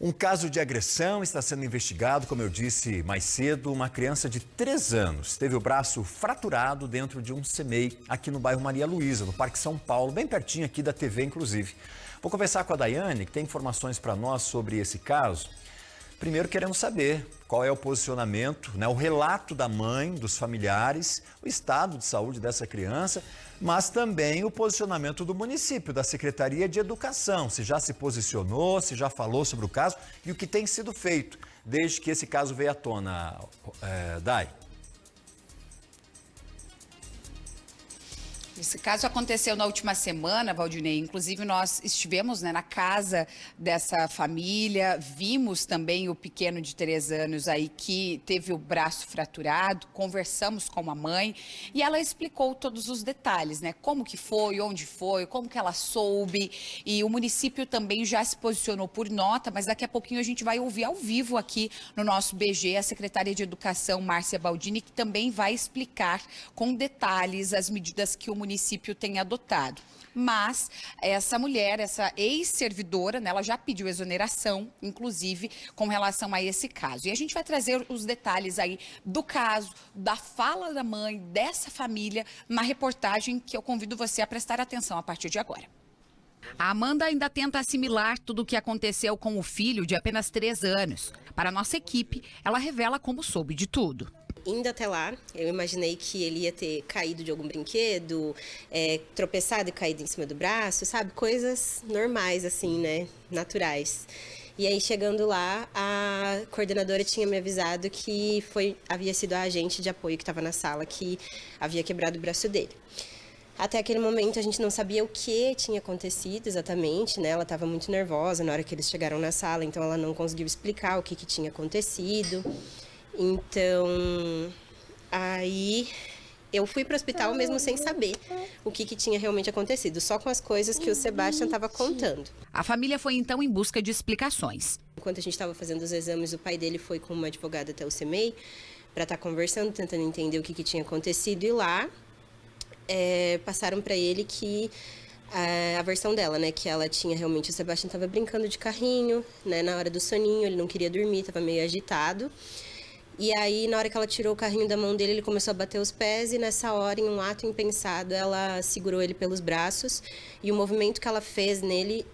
Um caso de agressão está sendo investigado, como eu disse mais cedo. Uma criança de 3 anos teve o braço fraturado dentro de um CMEI aqui no bairro Maria Luísa, no Parque São Paulo, bem pertinho aqui da TV, inclusive. Vou conversar com a Daiane, que tem informações para nós sobre esse caso. Primeiro queremos saber qual é o posicionamento, o relato da mãe, dos familiares, o estado de saúde dessa criança, mas também o posicionamento do município, da Secretaria de Educação, se já se posicionou, se já falou sobre o caso e o que tem sido feito desde que esse caso veio à tona, Dai. Esse caso aconteceu na última semana, Valdinei. Inclusive, nós estivemos na casa dessa família, vimos também o pequeno de 3 anos aí que teve o braço fraturado, conversamos com a mãe e ela explicou todos os detalhes, como que foi, onde foi, como que ela soube. E o município também já se posicionou por nota, mas daqui a pouquinho a gente vai ouvir ao vivo aqui no nosso BG a secretária de Educação, Márcia Baldini, que também vai explicar com detalhes as medidas que o município tem adotado. Mas essa mulher, essa ex-servidora, ela já pediu exoneração, inclusive, com relação a esse caso. E a gente vai trazer os detalhes aí do caso, da fala da mãe, dessa família, na reportagem que eu convido você a prestar atenção a partir de agora. A Amanda ainda tenta assimilar tudo o que aconteceu com o filho de apenas 3 anos. Para a nossa equipe, ela revela como soube de tudo. Indo até lá, eu imaginei que ele ia ter caído de algum brinquedo, tropeçado e caído em cima do braço, sabe? Coisas normais, assim, naturais. E aí, chegando lá, a coordenadora tinha me avisado que havia sido a agente de apoio que estava na sala que havia quebrado o braço dele. Até aquele momento, a gente não sabia o que tinha acontecido exatamente, Ela estava muito nervosa na hora que eles chegaram na sala, então ela não conseguiu explicar o que tinha acontecido. Então, aí eu fui para o hospital mesmo sem saber o que tinha realmente acontecido, só com as coisas que o Sebastian estava contando. A família foi então em busca de explicações. Enquanto a gente estava fazendo os exames, o pai dele foi com uma advogada até o CMEI para estar conversando, tentando entender o que tinha acontecido. E lá passaram para ele que a versão dela, que ela tinha realmente, o Sebastian estava brincando de carrinho, na hora do soninho, ele não queria dormir, estava meio agitado. E aí, na hora que ela tirou o carrinho da mão dele, ele começou a bater os pés e nessa hora, em um ato impensado, ela segurou ele pelos braços e o movimento que ela fez nele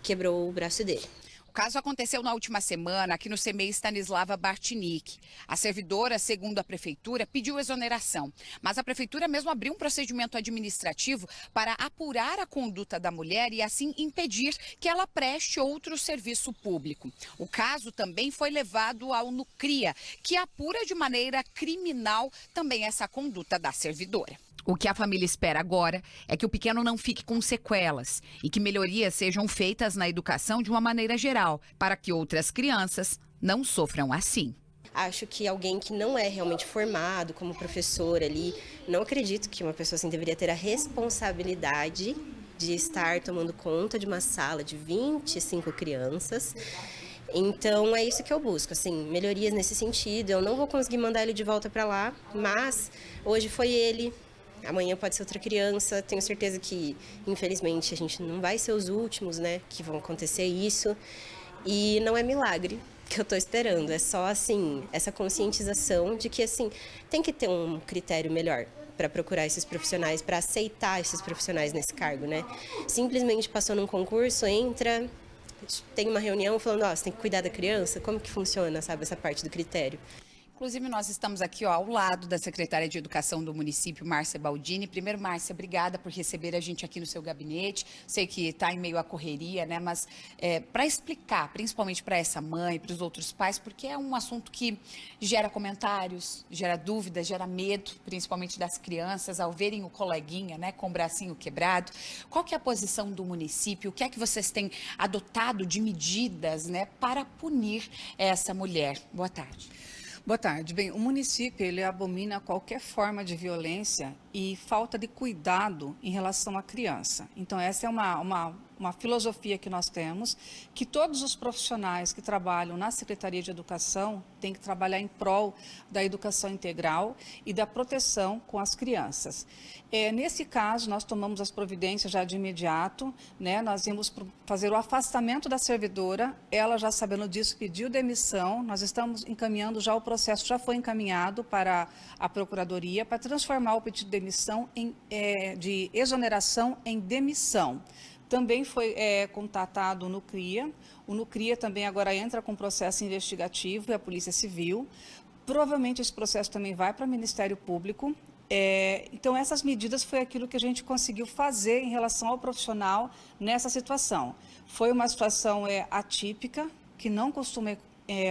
quebrou o braço dele. O caso aconteceu na última semana aqui no CMEI Stanislava Bartnik. A servidora, segundo a prefeitura, pediu exoneração, mas a prefeitura mesmo abriu um procedimento administrativo para apurar a conduta da mulher e assim impedir que ela preste outro serviço público. O caso também foi levado ao NUCRIA, que apura de maneira criminal também essa conduta da servidora. O que a família espera agora é que o pequeno não fique com sequelas e que melhorias sejam feitas na educação de uma maneira geral, para que outras crianças não sofram assim. Acho que alguém que não é realmente formado como professor ali, não acredito que uma pessoa assim deveria ter a responsabilidade de estar tomando conta de uma sala de 25 crianças. Então é isso que eu busco, melhorias nesse sentido. Eu não vou conseguir mandar ele de volta para lá, mas hoje foi ele. Amanhã pode ser outra criança, tenho certeza que, infelizmente, a gente não vai ser os últimos, que vão acontecer isso. E não é milagre que eu tô esperando, é só, essa conscientização de que, tem que ter um critério melhor para procurar esses profissionais, para aceitar esses profissionais nesse cargo, Simplesmente passou num concurso, entra, tem uma reunião falando, você tem que cuidar da criança, como que funciona, sabe, essa parte do critério? Inclusive, nós estamos aqui ao lado da secretária de Educação do município, Márcia Baldini. Primeiro, Márcia, obrigada por receber a gente aqui no seu gabinete. Sei que está em meio à correria, mas para explicar, principalmente para essa mãe, para os outros pais, porque é um assunto que gera comentários, gera dúvidas, gera medo, principalmente das crianças, ao verem o coleguinha, com o bracinho quebrado. Qual que é a posição do município? O que é que vocês têm adotado de medidas, para punir essa mulher? Boa tarde. Boa tarde. Bem, o município ele abomina qualquer forma de violência e falta de cuidado em relação à criança. Então essa é uma uma filosofia que nós temos, que todos os profissionais que trabalham na Secretaria de Educação têm que trabalhar em prol da educação integral e da proteção com as crianças. Nesse caso, nós tomamos as providências já de imediato, né? Nós íamos fazer o afastamento da servidora, ela já sabendo disso pediu demissão, nós estamos encaminhando já o processo, já foi encaminhado para a Procuradoria para transformar o pedido de demissão de exoneração em demissão. Também foi contatado o NUCRIA. O NUCRIA também agora entra com processo investigativo e a Polícia Civil. Provavelmente esse processo também vai para o Ministério Público. Então, essas medidas foi aquilo que a gente conseguiu fazer em relação ao profissional nessa situação. Foi uma situação atípica, que não costuma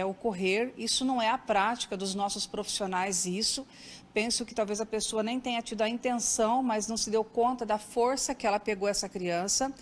ocorrer, isso não é a prática dos nossos profissionais, isso. Penso que talvez a pessoa nem tenha tido a intenção, mas não se deu conta da força que ela pegou essa criança.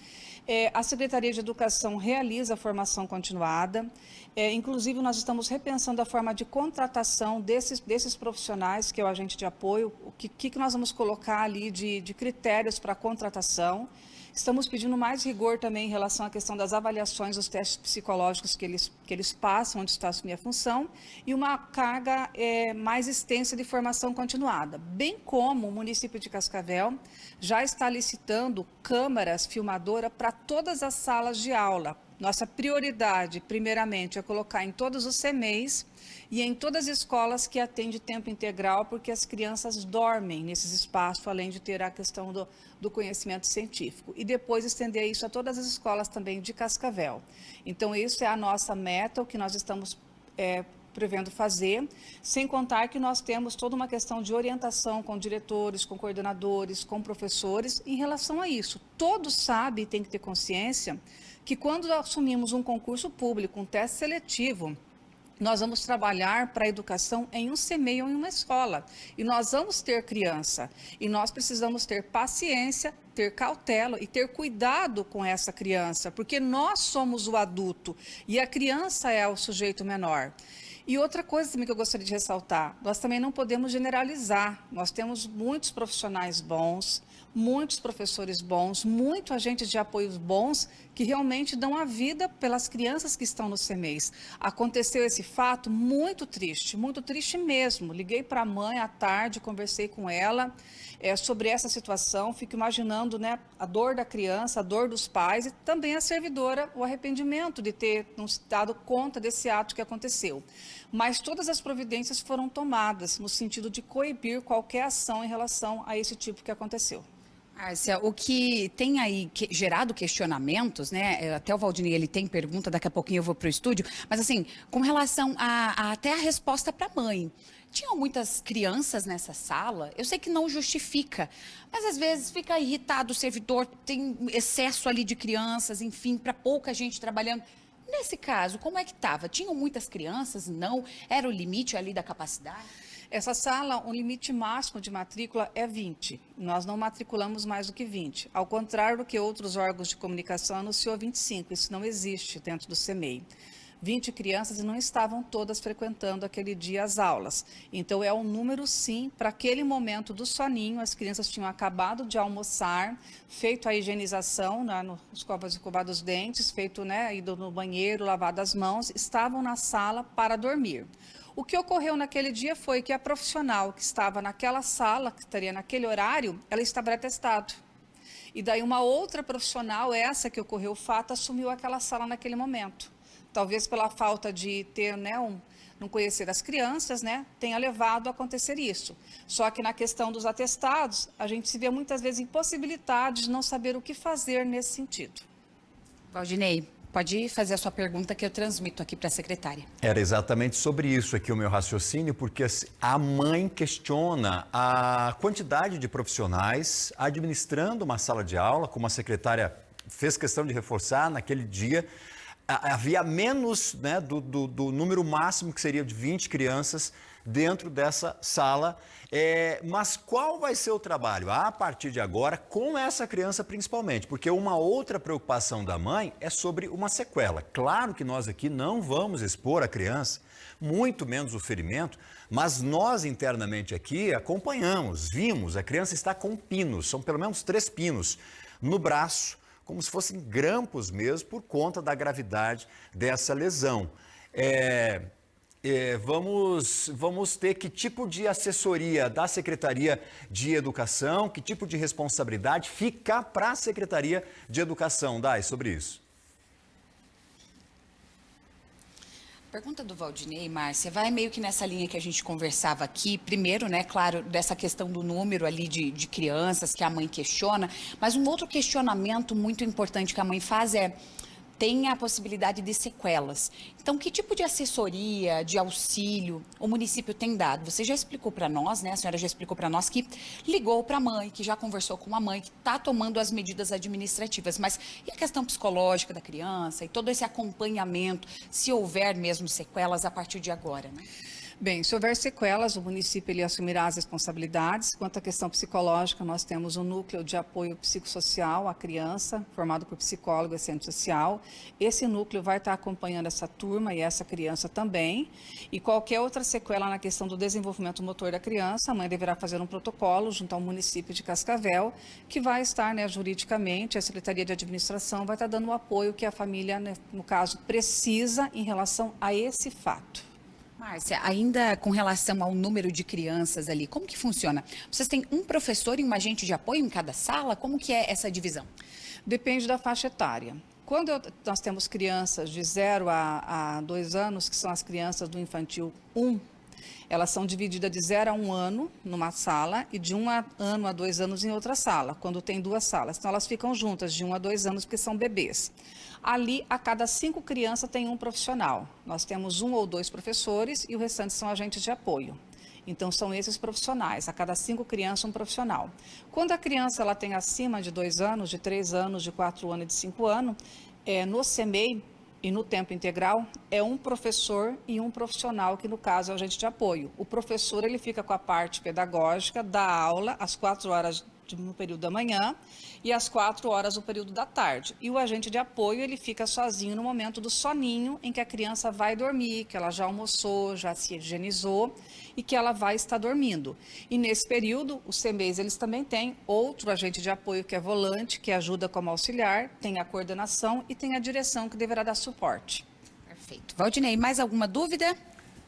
A Secretaria de Educação realiza a formação continuada. Inclusive, nós estamos repensando a forma de contratação desses profissionais, que é o agente de apoio, o que nós vamos colocar ali de critérios para a contratação. Estamos pedindo mais rigor também em relação à questão das avaliações, dos testes psicológicos que eles passam, onde está assumir a função, e uma carga mais extensa de formação continuada. Bem como o município de Cascavel já está licitando câmeras filmadoras para todas as salas de aula. Nossa prioridade, primeiramente, é colocar em todos os CMEs e em todas as escolas que atendem tempo integral, porque as crianças dormem nesses espaços, além de ter a questão do conhecimento científico. E depois estender isso a todas as escolas também de Cascavel. Então, isso é a nossa meta, o que nós estamos prevendo fazer, sem contar que nós temos toda uma questão de orientação com diretores, com coordenadores, com professores em relação a isso. Todos sabem e têm que ter consciência que quando assumimos um concurso público, um teste seletivo, nós vamos trabalhar para a educação em um CMEI ou em uma escola. E nós vamos ter criança. E nós precisamos ter paciência, ter cautela e ter cuidado com essa criança, porque nós somos o adulto e a criança é o sujeito menor. E outra coisa também que eu gostaria de ressaltar, nós também não podemos generalizar. Nós temos muitos profissionais bons, muitos professores bons, muitos agentes de apoio bons que realmente dão a vida pelas crianças que estão nos CMEs. Aconteceu esse fato muito triste mesmo. Liguei para a mãe à tarde, conversei com ela sobre essa situação, fico imaginando, né, a dor da criança, a dor dos pais e também a servidora, o arrependimento de ter não se dado conta desse ato que aconteceu. Mas todas as providências foram tomadas no sentido de coibir qualquer ação em relação a esse tipo que aconteceu. Márcia, o que tem aí gerado questionamentos, né? Até o Valdinei, ele tem pergunta, daqui a pouquinho eu vou para o estúdio, mas assim, com relação até a resposta para a mãe. Tinham muitas crianças nessa sala, eu sei que não justifica, mas às vezes fica irritado o servidor, tem excesso ali de crianças, enfim, para pouca gente trabalhando. Nesse caso, como é que estava? Tinham muitas crianças? Não? Era o limite ali da capacidade? Essa sala, o limite máximo de matrícula é 20. Nós não matriculamos mais do que 20. Ao contrário do que outros órgãos de comunicação anunciou 25. Isso não existe dentro do CMEI. 20 crianças não estavam todas frequentando aquele dia as aulas. Então, é um número, sim, para aquele momento do soninho. As crianças tinham acabado de almoçar, feito a higienização, né, escovado os dentes, feito, né, ido no banheiro, lavado as mãos, estavam na sala para dormir. O que ocorreu naquele dia foi que a profissional que estava naquela sala, que estaria naquele horário, ela estava atestado. E daí uma outra profissional, essa que ocorreu o fato, assumiu aquela sala naquele momento. Talvez pela falta de ter, né, não conhecer as crianças, né, tenha levado a acontecer isso. Só que na questão dos atestados, a gente se vê muitas vezes impossibilitado de não saber o que fazer nesse sentido. Valdinei, pode fazer a sua pergunta que eu transmito aqui para a secretária. Era exatamente sobre isso aqui o meu raciocínio, porque a mãe questiona a quantidade de profissionais administrando uma sala de aula, como a secretária fez questão de reforçar naquele dia. Havia menos, né, do número máximo, que seria de 20 crianças dentro dessa sala. Mas qual vai ser o trabalho a partir de agora com essa criança principalmente? Porque uma outra preocupação da mãe é sobre uma sequela. Claro que nós aqui não vamos expor a criança, muito menos o ferimento, mas nós internamente aqui acompanhamos, vimos, a criança está com pinos, são pelo menos 3 pinos no braço, como se fossem grampos mesmo, por conta da gravidade dessa lesão. Vamos ter que tipo de assessoria da Secretaria de Educação, que tipo de responsabilidade fica para a Secretaria de Educação, Dai, sobre isso? Pergunta do Valdinei, Márcia, vai meio que nessa linha que a gente conversava aqui. Primeiro, né, claro, dessa questão do número ali de crianças que a mãe questiona, mas um outro questionamento muito importante que a mãe faz tem a possibilidade de sequelas. Então, que tipo de assessoria, de auxílio o município tem dado? Você já explicou para nós, né? A senhora já explicou para nós que ligou para a mãe, que já conversou com a mãe, que está tomando as medidas administrativas. Mas e a questão psicológica da criança e todo esse acompanhamento, se houver mesmo sequelas a partir de agora, né? Bem, se houver sequelas, o município ele assumirá as responsabilidades. Quanto à questão psicológica, nós temos um núcleo de apoio psicossocial à criança, formado por psicólogo e assistente social. Esse núcleo vai estar acompanhando essa turma e essa criança também. E qualquer outra sequela na questão do desenvolvimento motor da criança, a mãe deverá fazer um protocolo junto ao município de Cascavel, que vai estar, né, juridicamente, a Secretaria de Administração vai estar dando o apoio que a família, né, no caso, precisa em relação a esse fato. Márcia, ainda com relação ao número de crianças ali, como que funciona? Vocês têm um professor e um agente de apoio em cada sala? Como que é essa divisão? Depende da faixa etária. Quando nós temos crianças de 0 a 2 anos, que são as crianças do infantil 1, elas são divididas de 0 a 1 ano numa sala e de 1 ano a 2 anos em outra sala, quando tem 2 salas. Então, elas ficam juntas de 1 a 2 anos porque são bebês. Ali, a cada 5 crianças tem um profissional. Nós temos 1 ou 2 professores e o restante são agentes de apoio. Então, são esses profissionais, a cada 5 crianças, um profissional. Quando a criança ela tem acima de 2 anos, de 3 anos, de 4 anos e de 5 anos, no CEMEI e no tempo integral, é um professor e um profissional, que no caso é o agente de apoio. O professor ele fica com a parte pedagógica da aula, às 4 horas no período da manhã e às 4 horas no período da tarde. E o agente de apoio, ele fica sozinho no momento do soninho, em que a criança vai dormir, que ela já almoçou, já se higienizou e que ela vai estar dormindo. E nesse período, os CMEs, eles também têm outro agente de apoio, que é volante, que ajuda como auxiliar, tem a coordenação e tem a direção, que deverá dar suporte. Perfeito. Valdinei, mais alguma dúvida?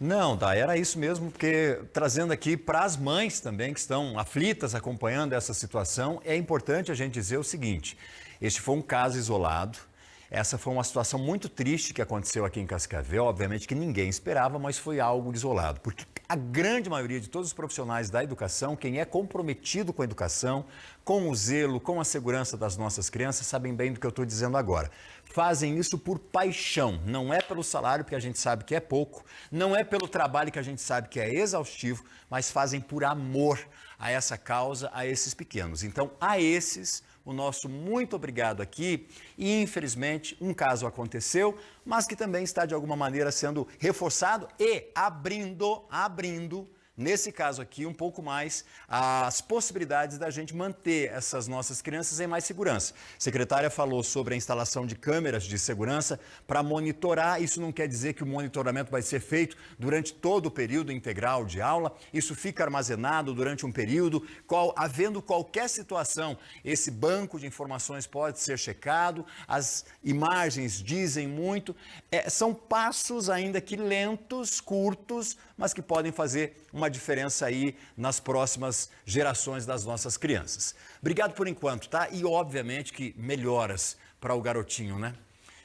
Não, tá, era isso mesmo, porque trazendo aqui para as mães também que estão aflitas acompanhando essa situação, é importante a gente dizer o seguinte: este foi um caso isolado, essa foi uma situação muito triste que aconteceu aqui em Cascavel, obviamente que ninguém esperava, mas foi algo isolado, porque a grande maioria de todos os profissionais da educação, quem é comprometido com a educação, com o zelo, com a segurança das nossas crianças, sabem bem do que eu estou dizendo agora. Fazem isso por paixão, não é pelo salário, porque a gente sabe que é pouco, não é pelo trabalho que a gente sabe que é exaustivo, mas fazem por amor a essa causa, a esses pequenos. Então, a esses, o nosso muito obrigado aqui. E, infelizmente, um caso aconteceu, mas que também está, de alguma maneira, sendo reforçado e abrindo, nesse caso aqui, um pouco mais as possibilidades da gente manter essas nossas crianças em mais segurança. A secretária falou sobre a instalação de câmeras de segurança para monitorar. Isso não quer dizer que o monitoramento vai ser feito durante todo o período integral de aula. Isso fica armazenado durante um período. Havendo qualquer situação, esse banco de informações pode ser checado. As imagens dizem muito. São passos ainda que lentos, curtos, mas que podem fazer uma diferença aí nas próximas gerações das nossas crianças. Obrigado por enquanto, tá? E obviamente que melhoras para o garotinho, né?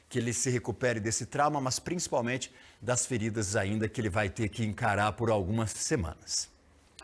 Que ele se recupere desse trauma, mas principalmente das feridas ainda que ele vai ter que encarar por algumas semanas.